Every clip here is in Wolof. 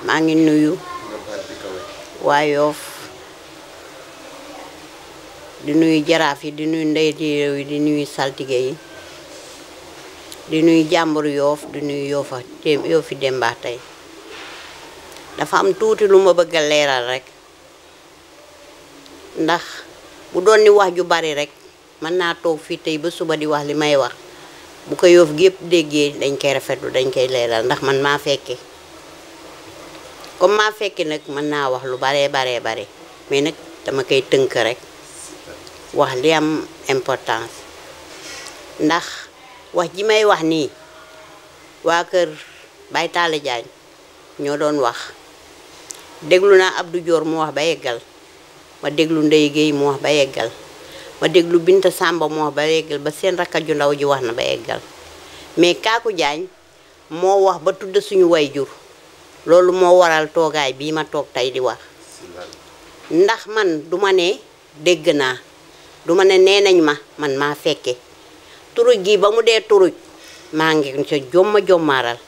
maa ngi nuyu waa Yoff di nuyu jaraaf yi di nuyu ndey réew yi di nuyu saltige yi di nuyu jàmbur Yoff di nuyu Yoffi Demba tey dafa am tuuti lu ma bëgg a leeral rek ndax bu doon ni wax ju bari rek mën naa toog fii tey ba suba di wax li may wax bu ko Yoff gépp déggee dañ koy rafetlu dañ koy leeral ndax man maa fekke comme maa fekke nag mën naa wax lu bare mais nag dama koy tënk rek wax li am importance ndax wax ji may wax nii waa kër Baye Talla Diagne ñoo doon wax déglu naa Abdou Dior mu wax ba yeggal ma déglu Ndeye Gueye mu wax ba yeggal ma déglu Binta Samba mu wax ba yeggal ba seen rakka ju ndaw ji wax na ba yeggal mais Kaaku Diagne moo wax ba tudd suñu wayjur loolu moo waral toogaay bii ma toog tey di wax ndax man duma ne dégg naa duma ne nee nañ ma man maa fekke turuj gi ba mu dee turuj maa ngi ca jommaaral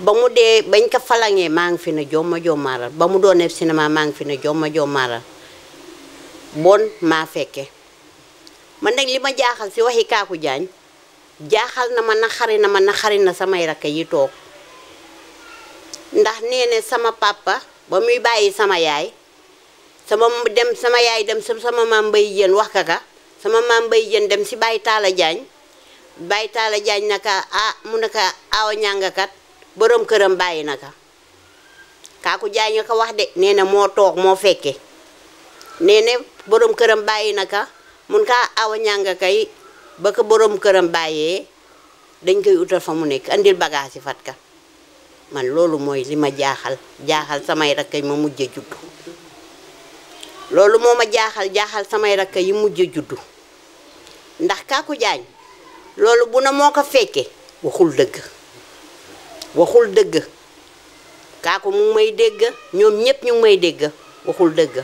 ba mu dee bañ ko falangee maa ngi fi ne jommaaral ba mu doon def cinéma maa ngi fi ne jommaaral bon maa fekke man nag li ma jaaxal ci waxi Kaaku Diagne jaaxal na ma naxari na samay rakk yi toog ndax nee ne sama papa ba muy bàyyi sama yaay sama yaay dem sama maam Mbay Jeen wax kaka sama maam Mbay Jeen dem ci Baye Talla Diagne naka mu naka awa ñàngakat borom këram bàyyi naka Kaaku Diagne ko wax de nee na moo toog moo fekke nee ne borom këram bàyyi naka mun ka awa ñànga kay ba ko borom këram bàyyee dañ koy utal fa mu nekk andil bagage yi fat ka man loolu mooy li ma jaaxal samay rakk yi ma mujj a juddu loolu moo ma jaaxal samay rakk yi mujj a juddu ndax Kaaku Diagne loolu bu na moo ko fekke waxul dëgg Kaaku mu ngi may dégg ñoom ñépp ñu ngi may dégg waxul dëgg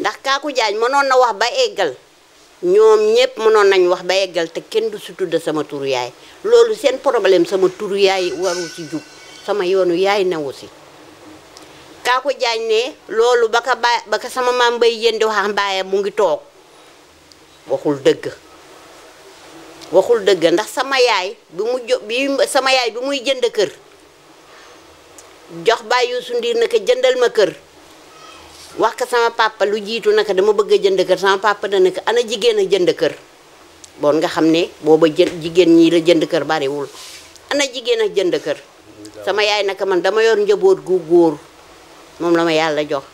ndax Kaaku Diagne mënoon na wax ba eggal ñoom ñépp mënoon nañ wax ba eggal te kenn du si tudd sama turu yaay loolu seen problème sama turu yaay waru ci jug sama yoonu yaay newu si Kaaku Diagne ne loolu ba ka sama maam Mbay Jeen di wax mbaayam mu ngi toog waxul dëgg ndax sama yaay bi muy jënd kër jox Baay Yuusu Ndiir naka jëndal ma kër wax ka sama papa lu jiitu naka dama bëgg a jënd kër sama papa dana ko ana jigéen a jënd kër bon nga xam ne booba jigéen ñi la jënd kër bariwul ana jigéen a jënd kër sama yaay naka man dama yor njaboot gu góor moom la ma yàlla jox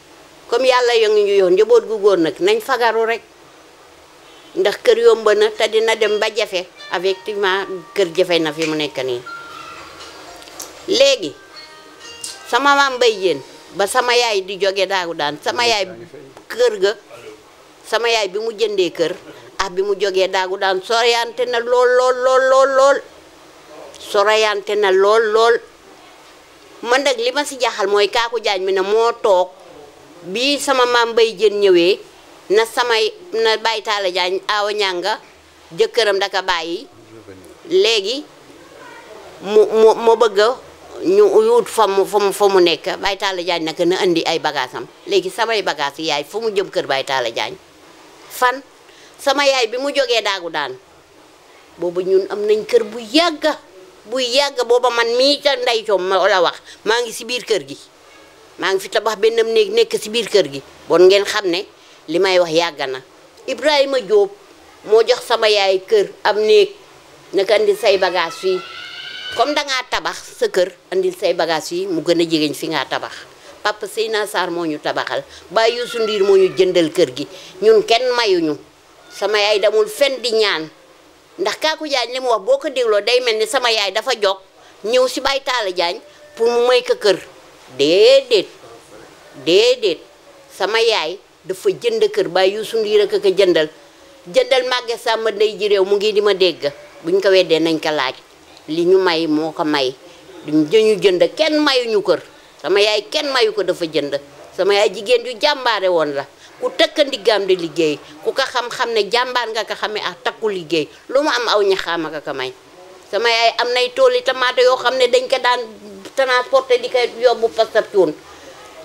comme yàlla yo ngi ñu yor njaboot gu góor nag nañ fagaru rek ndax kër yomb na te dina dem ba jafe effectivement kër jafe na fi mu nekk nii léegi sama maam Mbay Jeen ba sama yaay di jóge daagu daan sama yaay kër ga sama yaay bi mu jëndee kër bi mu jógee daagu daan soreyante na lool soreyante na lool man nag li ma si jaaxal mooy Kaaku Diagne mi ne moo toog bii sama maam Mbay Jeen ñëwee na Baye Talla Diagne awa ñànga jëkkëram daka bàyyi léegi mu bëgg ñu wut fa mu nekk Baye Talla Diagne naka na andi ay bagaasam léegi samay bagaas yaay fu mu jëm kër Baye Talla Diagne fan sama yaay bi mu jógee daagu daan booba ñun am nañ kër bu yàgga booba man mii ca ndey coom ma la wax maa ngi si biir kër gi maa ngi fi tabax benn néeg nekk si biir kër gi bon ngeen xam ne li may wax yàgg na Ibrahima Diop moo jox sama yaay kër am néeg naka andi say bagaas fii comme dangaa tabax sa kër andil say bagages yi mu gën a jegeñ fi ngaa tabax papa Seyna Sarr moo ñu tabaxal Baay Yuusu Ndiir moo ñu jëndal kër gi ñun kenn mayuñu sama yaay damul fen di ñaan ndax Kaaku Diagne li mu wax boo ko dégloo day mel ni sama yaay dafa jog ñëw si Baye Talla Diagne pour mu may ko kër déedéet sama yaay dafa jënd kër Baay Yuusu Ndiir ak ko jëndal Maguette Samba Ndey ji réew mu ngi di ma dégg buñ ko weddee nañ ko laaj li ñu may moo ko may dañu jënd kenn mayuñu kër sama yaay kenn mayu ko dafa jënd sama yaay jigéen yu jàmbaare woon la ku tëkk ndiggaam di liggéey ku ko xam-xam ne jàmbaar nga ko xamee ak takku liggéey lu mu am aw ñaxaama ka ko may sama yaay am nay tooli tamaate yoo xam ne dañ ko daan transporté di ko yóbbu Pastab Cuun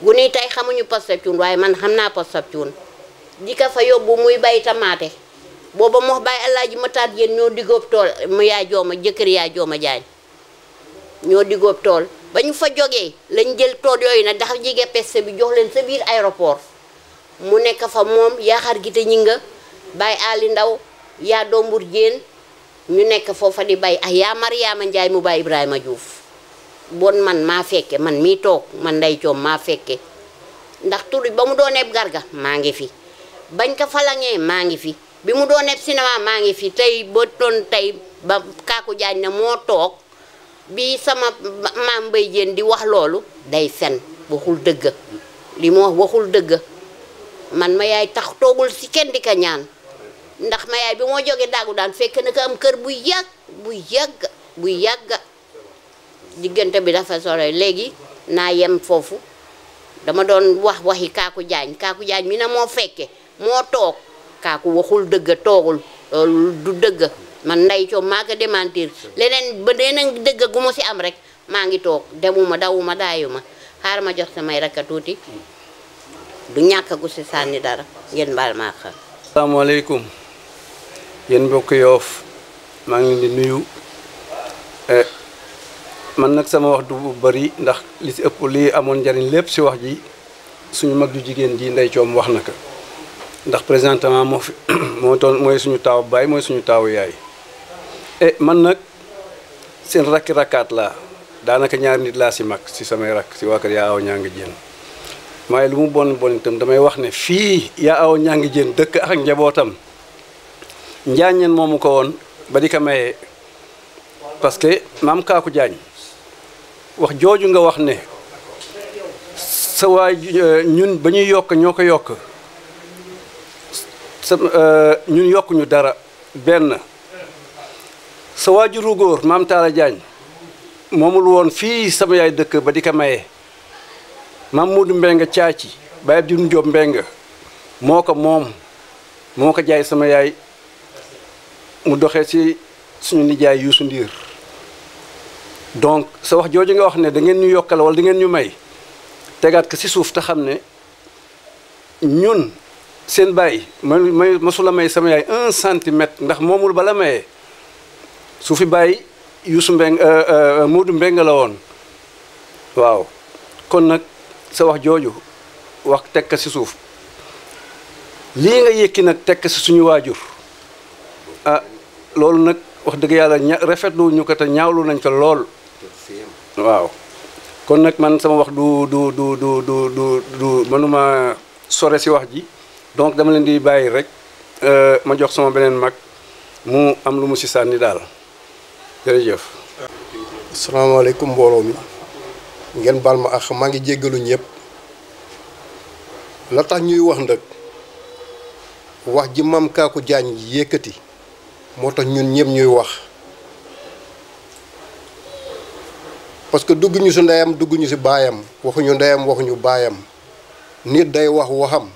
gu nii tey xamuñu Pastab Cuun waaye man xam naa Pastab Cuun di ko fa yóbbu muy bay tamaate booba moo bay Alaaji Mataat Jéen ñoo digóob tool mu yaay jooma jëkkër yaay jooma jaañ ñoo digóob tool ba ñu fa jógee lañ jël tool yooyu nag dafa jege peste bi jox leen sa biir aéroport mu nekk fa moom Yaxar Gite Ñinga bay Ali Ndaw yaa Dombur Jéen ñu nekk foofa di bay ak yaa Mariama Njaay mu bay Ibrahima Diouf bon man maa fekke man mii toog man Ndey Coom maa fekke ndax tur ba mu doon eb Garga maa ngi fi bañ ko falangee maa ngi fi bi mu doon eb cinéma maa ngi fi tey ba toon tey ba Kaaku Jaañ ne moo toog bi sama maam Mbay Jéen di wax loolu day fen waxul dëgg li mu wax waxul dëgg man ma yaay tax toogul si kenn di ko ñaan ndax ma yaay bi moo jógee daagu daan fekk na ko am kër bu yàgg diggante bi dafa sore léegi naa yem foofu dama doon wax waxi Kaaku Jaañ mi na moo fekke moo toog Kaaku waxul dëgg toogul loolu du dëgg man Ndey Coom maa ko démentir leneen ba deeneen dëgg gu mu si am rek maa ngi toog demuma dawuma daayuma xaar ma jox samay rakka tuuti du ñàkk gu si sànni dara ngeen baal maa xam. asalaamaaleykum yéen mbokk Yoof maa ngi leen di nuyu man nag sama wax du bari ndax li si ëpp lii amoon njariñ lépp si wax ji suñu mag ju jigéen ji Ndey Coom wax na ko ndax présentement moo fi mooy suñu taaw baay mooy suñu taawu yaay man nag seen rakkaat laa daanaka ñaari nit laa si mag si samay rakk si waa kër yaa aw ñaangi jéen waaye lu mu bon itam damay wax ne fii yaa aw ñaangi jéen dëkk ak njabootam njaañeen moomu ko woon ba di ko mayee parce que maam Kaaku Jaañ wax jooju nga wax ne sa waay ñun ba ñuy yokk ñoo ko yokk ñun yokkuñu dara benn sa waajuru góor maam Taala Jaañ moomul woon fii sama yaay dëkk ba di ko maye maam Muudu Mbeng caaci Baye Abdou Jóob Mbeng moo ko jaay sama yaay mu doxee ci suñu nijaay Yuusu Ndiir donc sa wax jooju nga wax ne da ngeen ñu yokkal wala da ngeen ñu may tegaat ko ci suuf te xam ne ñun seen baay may masula may sama yaay 1 centimètre ndax moomul bala mayee su fi bàyyi Yuusu Mbeng Muudu Mbeng la woon waaw kon nag sa wax jooju wax teg ko ci suuf lii nga yëkki nag teg ko ci suñu waajur loolu nag wax dëgg yàlla rafetlu ñu ko te ñaawlu nañ ko lool waaw kon nag man sama wax du mënuma sore ci wax ji donc dama leen di bàyyi rek ma jox sama beneen mag mu am lu mu ci sànni daal jërëjëf. asalaamaaleykum mbooloo mi ngeen baal ma ak maa ngi jéggalu ñëpp la tax ñuy wax nag wax ji maam Kaaku Jaañ yëkkati moo tax ñun ñëpp ñuy wax parce que dugg ñu si ndeyam dugg ñu si baayam waxuñu ndeyam waxuñu baayam nit day wax waxam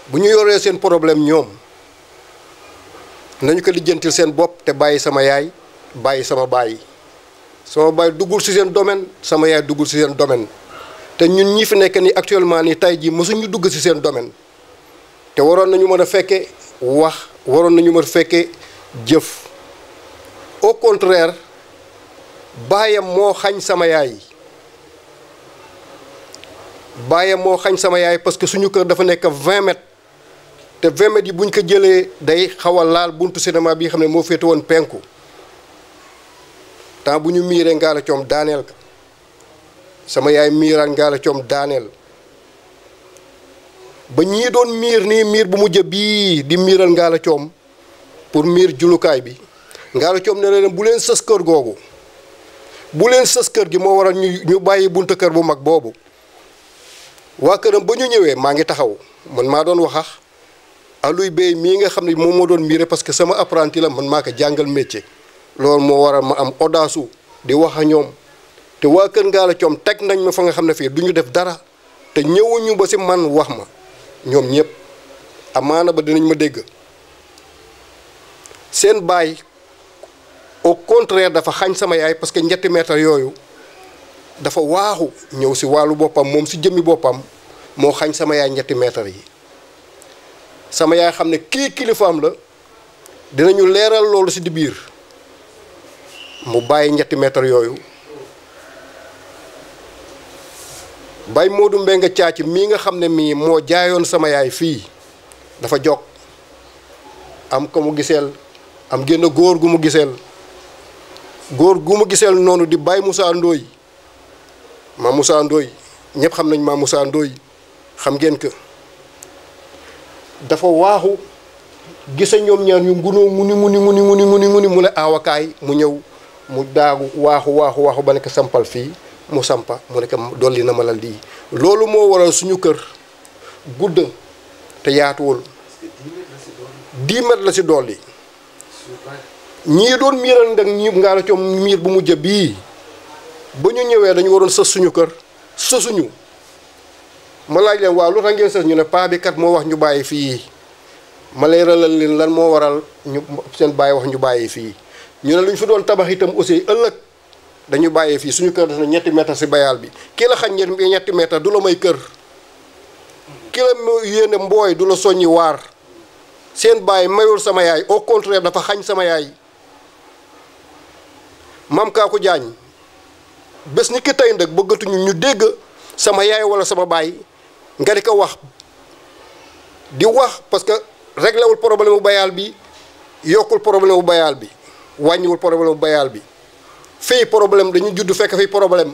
bu ñu yoree seen problème ñoom nañu ko lijjantil seen bopp te bàyyi sama yaay bàyyi sama baay duggul si seen domaine sama yaay duggul si seen domaine te ñun ñi fi nekk ni actuellement ni tey jii mësuñu dugg si seen domaine te waroon nañu mën a fekke wax waroon nañu mën a fekke jëf au contraire baayam moo xañ sama yaay parce que suñu kër dafa nekk 20 mètres te 20 mètres yi buñ ko jëlee day xaw a laal buntu cinéma bi xam ne moo féete woon penku temps bu ñu miiree Ngalla Coom daaneel ka sama yaay miiraat Ngalla Coom daaneel ba ñii doon miir nii miir bu mujj bii di miiral Ngalla Coom pour miir julukaay bi Ngalla Coom ne leen bu leen sës kër googu bu leen sës kër gi moo waral ñu bàyyi buntu kër bu mag boobu waa këram ba ñu ñëwee maa ngi taxaw man maa doon waxax aluy béy mii nga xam ne moom moo doon miire parce que sama apprenti la man maa ko jàngal métier loolu moo waral ma am audace di wax a ñoom te waa kër Ngalla Coom teg nañ ma fa nga xam ne fii du ñu def dara te ñëwuñu ba si man wax ma ñoom ñëpp amaana ba dinañ ma dégg seen baay au contraire dafa xañ sama yaay parce que ñetti mètre yooyu dafa waaxu ñëw si wàllu boppam moom si jëmmi boppam moo xañ sama yaay ñetti mètre yi sama yaay xam ne kii kilifaam la dinañu leeral loolu si di biir mu bàyyi ñetti mètre yooyu bay Modou Mbengue Thiathie mii nga xam ne mii moo jaayoon sama yaay fii dafa jog am ko mu giseel am génn góor gu mu giseel noonu di Baye Moussa Ndoye Maam Moussa Ndoye ñëpp xam nañ Maam Moussa Ndoye xam ngeen que dafa waaxu gise ñoom ñaar ñu ngunoo nguni mu ne aawakaay mu ñëw mu daagu waaxu ba nekk sampal fii mu sampa mu nekk dolli na ma la lii loolu moo waral suñu kër gudd te yaatuwul 10 mètres la si dolli ñii doon miiral ndag ñi Ngalla Thiom miir bu mujj bii ba ñu ñëwee dañu waroon sës suñu kër sësuñu ma laaj leen waaw lu tax ngeen sës ñu ne paa bi kat moo wax ñu bàyyi fii ma leeralal leen lan moo waral ñu seen bàyyi wax ñu bàyyi fii ñu ne lu ñu fi doon tabax itam aussi ëllëg dañu bàyyee fii suñu kër def na ñetti mètre si bayaal bi kii la xañ ñetti mètre du la may kër ki la yéene mbooy du la soññi waar seen bàyyi mayul sama yaay au contraire dafa xañ sama yaay Maam Kaaku Jaañ bés ni ki tey nag bëggatuñu ñu dégg sama yaay wala sama baay nga di ko wax parce que réglé wul problème bu bayaal bi yokkul problème bu bayaal bi wàññiwul problème bu bayaal bi fii problème dañu judd fekk fii problème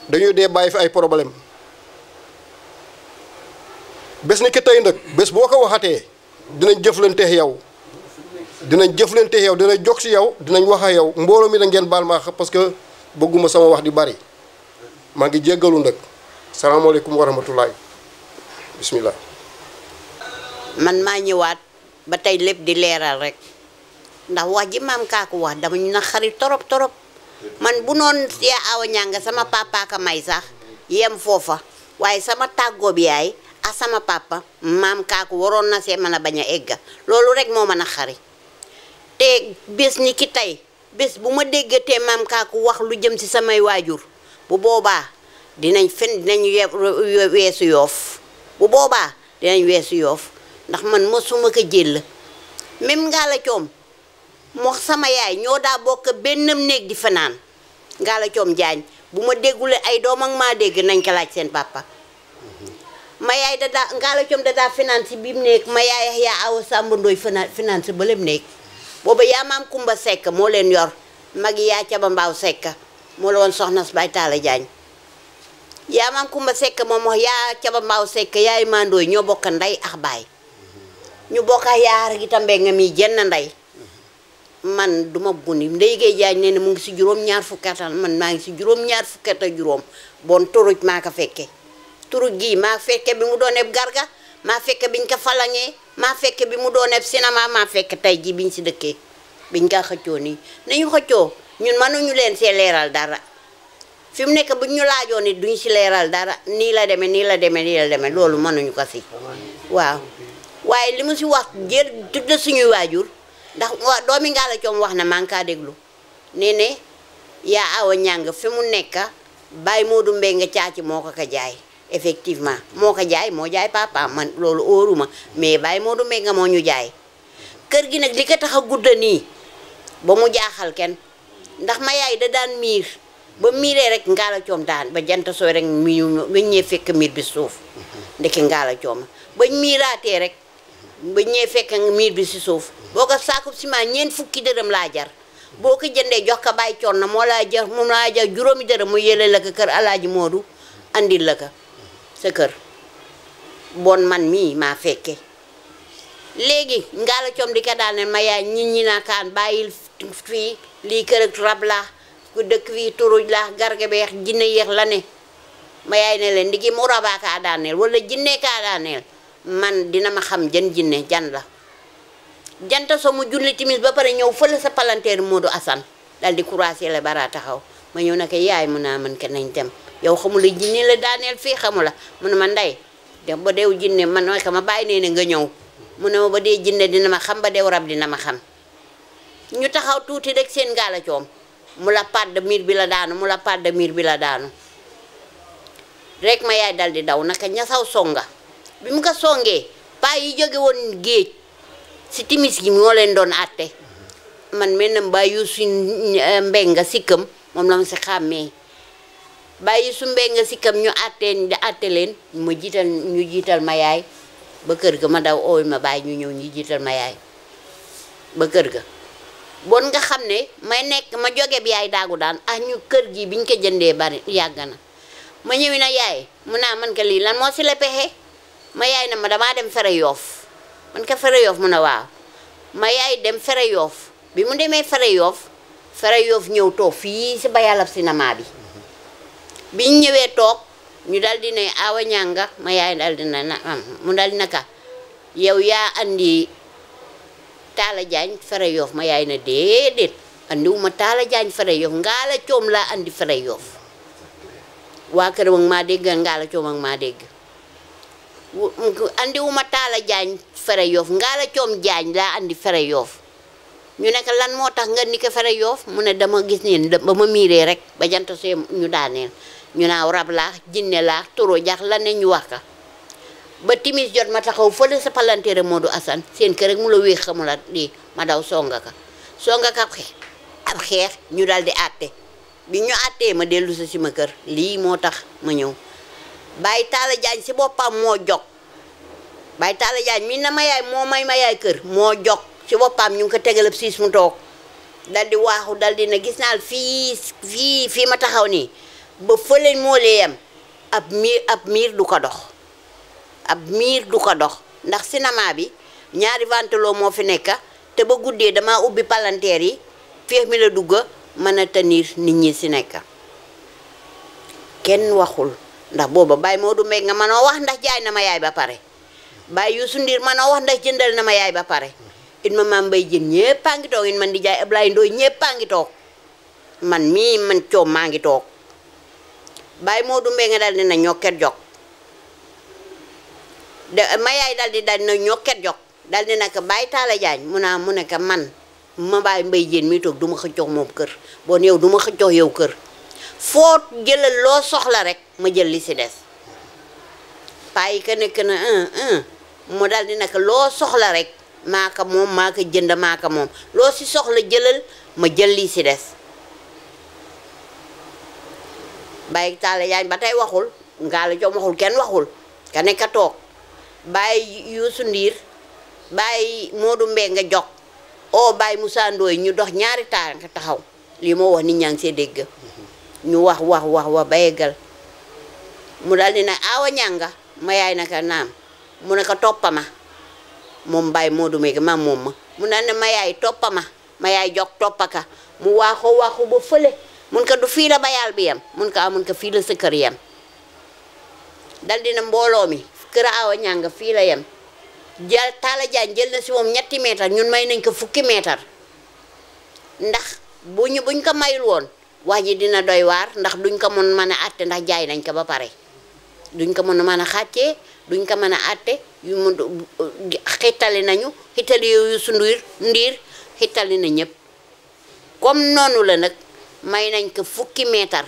dañuy dee bàyyi fi ay problème bés ni ki tey nag bés boo ko waxatee dinañ jëflanteex yow dinañ jog si yow dinañ wax ak yow mbooloo mi da ngeen baal ma parce que bëgguma sama wax di bari maa ngi jéggalu nag salaamaaleykum wa rahmatullahi bismillah man maa ñëwaat ba tey lépp di leeral rek ndax wax ji Maam Kaaku wax dama ñu na xarit torop man bu noon yaa awa ñanga sama papa ka may sax yem foofa waaye sama tàggoo bi yaay ak sama papa Maam Kaaku waroon na see mën a bañ a egga loolu rek moo mën a xari te bés ni ki tey bés bu ma déggatee Maam Kaaku wax lu jëm ci samay waajur bu boobaa dinañ weesu yoof bu boobaa dinañ weesu yoof ndax man mosuma ko jël même Ngalla Thiom moo sama yaay ñoo daa bokk benn néeg di fanaan Ngalla Thiom Jaañ bu ma déggule ay doom ak maa dégg nañ ko laaj seen papa ma yaay Ngalla Thiom da daa finance si biim néeg ma yaay yaa awa Samba Ndoy finance ba lem néeg booba yaa Maam Kumba Sekk moo leen yor magi yaa Caba Mbaaw Sekk moo la woon soxna si Baay Taala Jaañ yaa Maam Kumba Sekk moom wax yaa Caba Mbaaw Sekk yaay Mandooy ñoo bokk ndey ak baay ñu bokk yaar gi tambe nga mi jenn ndey man duma guni Ndey Géey Jaañ nee na mu ngi si juróom-ñaar fukki at man maa ngi si juróom-ñaar fukki at ak juróom bon turuj maa ko fekke turuj gii maa fekke bi mu dooneb garga maa fekke biñ ko falangee maa fekke bi mu dooneb cinéma maa fekke tey ji biñ si dëkkee biñ ko xëccoo nii nañu xëccoo ñun mënuñu leen see leeral dara fi mu nekk buñ ñu laajoon it duñ si leeral dara nii la demee loolu mënuñu ko si waaw waaye li mu si wax jël tudd suñuy waajur ndax doomi Ngalla Thiom wax na maa ngi kaa déglu nee ne yaa awa ñàng fi mu nekk Baye Modou Mbengue Thiathie moo ko jaay effectivement moo ko jaay moo jaay papa man loolu óoruma mais Baye Modou Mbengue moo ñu jaay kër gi nag li ko tax a gudda nii ba mu jaaxal kenn ndax ma yaay da daan miir ba miiree rek Ngalla Thiom daan ba jant sooy rek bañ ñee fekk miir bi suuf ndeke Ngalla Thiom bañ miiraatee rek bañ ñee fekk miir bi si suuf boo ko saakub ciment ñeent fukki dërëm laa jar boo ko jëndee jox ko Baay Coon na moom laa jar juróomi dërëm mu yële la ko kër Alaaji Moodu andil la ko sa kër bon man mii maa fekke léegi Ngalla Thiom di ko daal ne ma yaay ñi naa kaan bàyyil fii lii kër ak rab laa ku dëkk fii turuj laa garga beex jinne yeex la ne ma yaay ne leen ndigi mu rabaa kaa daaneel wala jinne kaa daaneel man dina ma xam jinne jan la janta so mu julli timis ba pare ñëw fële sa palanteer Modou Assane dal di croiser la bara taxaw ma ñëw na ko yaay mu naa man ke nañ dem yow xamula jinne la daaneel fii xamula mu ne ma ndey def ba deew jinne man mooy ka ma bàyyi nee ne nga ñëw mu ne ma ba dee jinne dina ma xam ba deew rab dina ma xam ñu taxaw tuuti rek seen Ngalla Thiom mu la padd miir bi la daanu mu la padd miir bi la daanu rek ma yaay dal di daw naka ñasaw songa bi mu ko songee paa yi jóge woon géej si timis gi moo leen doon àtte man mel na bàyyi su mbenga sikkam moom la ma si xàmmee bàyyi su mbenga sikkam ñu àtte leen ñu jiital ma yaay ba kër ga ma daw ooy ma bàyyi ñu ñëw ñu jiital ma yaay ba kër ga bon nga xam ne may nekk ma jóge bi yaay daagu daan ñu kër gi biñ ko jëndee bari yàgg na ma ñëwi na yaay mu naa man ka lii lan moo si la pexe ma yaay na ma damaa dem fere yoof man ka fere yoof mu ne waaw ma yaay dem fere yoof bi mu demee fere yoof ñëw toog fii si bayalab cinéma bi biñ ñëwee toog ñu dal di ne Awa Ñanga ma yaay dal di na mu dal di naka yow yaa andi Talla Diagne fere yoof ma yaay na déedéet andiwuma Talla Diagne fere yoof Ngalla Coom laa andi fere yoof waa këram ak maa dégg Ngalla Coom ak maa dégg andiwuma Talla Diagne fere yoof Ngalla Coom Diagne laa andi fere yoof ñu nekk lan moo tax nga ni ko fere yoof mu ne dama gis ne ba ma miiree rek ba jant see ñu daaneel ñu naaw rab laax jinne laax turo jax la ne ñu wax ka ba timis jot ma taxaw fële sa palanteere Modou Assane seen kër rek mu la wéex xamu la lii ma daw songa ka ab xeex ñu dal di àtte bi ñu àttee ma dellu sa si ma kër lii moo tax ma ñëw Baye Talla Diagne si boppam moo jog Baye Talla Diagne mi na ma yaay moo may ma yaay kër moo jog si boppam ñu ngi ko tegalab siis mu toog dal di waaxu dal di na gis naal fii ma taxaw nii ba fële moo lee yem ab miir du ko dox ndax cinéma bi ñaari ventilo moo fi nekk te ba guddee dama ubbi palanteer yi féex mi la dugga mën a tenir nit ñi si nekk kenn waxul ndax booba Baye Modou Mbengue nga mënoo wax ndax jaay na ma yaay ba pare Baye Youssou Ndir mënoo wax ndax jëndal na ma yaay ba pare it ma maam Mbaye Jën ñépp a ngi toog it man di jaay Ablaye Ndoy ñépp a ngi toog man mii man Coom maa ngi toog Baye Modou Mbengue dal dina ñokket jog ma yaay dal dina ñokket jog dal di naka Baye Talla Diagne mu ne ka man ma Baye Mbaye Jën mi toog du ma xëccoo moom kër bon yow du ma xëccoo yow kër foo jëlal loo soxla rek ma jël li si des paa yi ka nekk na mu dal di naka loo soxla rek maa ko moom maa ko jënd maa ko moom loo si soxla jëlal ma jël li si des Baye Talla Diagne ba tey waxul Ngalla Coom waxul kenn waxul ka nekk toog Baye Youssou Ndir Baye Modou Mbengue nga jog Baye Moussa Ndoye ñu dox ñaari tànk taxaw lii moo wax nit ñaa ngi see dégg ñu wax ba yeggal mu dal di ne Awa Ñanga ma yaay naka naam mu ne ko toppama moom Baye Modou Mbengue ma moom ma mu dal ne ma yaay toppama ma yaay jog toppaka mu waaxu ba fële mun ko du fii la bayal bi yem mun ko fii la sa kër yem dal dina mbooloo mi kër Awa Ñanga fii la yem Talla Diagne jël na si moom 3 meetar ñun may nañ ko 10 meetar ndax buñ ko mayul woon wax ji dina doy waar ndax duñ ko mën a àtte ndax jaay nañ ko ba pare duñ ko mën a xàccee duñ ko mën a àtte yu mu xittali nañu xittali yu su ndiir xittali na ñëpp comme noonu la nag may nañ ko 10 meetar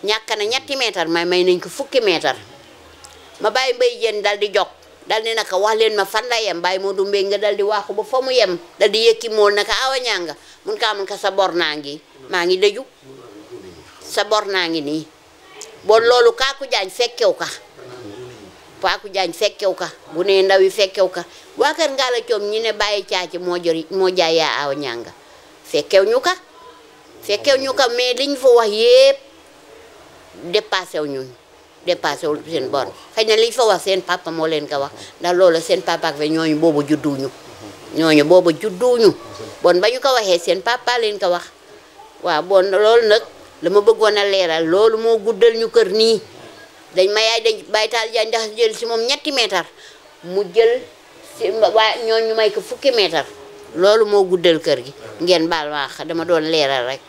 ñàkk na 3 meetar may nañ ko 10 meetar ma Baye Mbaye Jën dal di jog dal di naka wax leen ma fan la yem Baye Modou Mbengue nga dal di waaxu ba fa mu yem dal di yëkki mool naka Awa Ñanga mun ka sa bor naa ngi maa ngi dëju sa bor naa ngi nii bon loolu Kaaku Diagne fekkew ka bu ne ndaw yi fekkew ka waa kër Ngalla Coom ñi ne Baye Caaci moo jaay yaa Awa Ñanga fekkew ñu ka mais liñ fa wax yépp dépassé wul seen bor xëy na liñ fa wax seen papa moo leen ko wax ndax loolu seen papa ak fe ñooñu boobu judduñu bon ba ñu ko waxee seen papa leen ko wax waaw bon loolu nag la ma bëggoon a leeral loolu moo guddal ñu kër nii dañ ma yaay dañ Baye Talla Diagne ndax jël si moom 3 meetar mu jël si waa ñooñu may ko 10 meetar loolu moo guddal kër gi ngeen baal waax dama doon leeral rek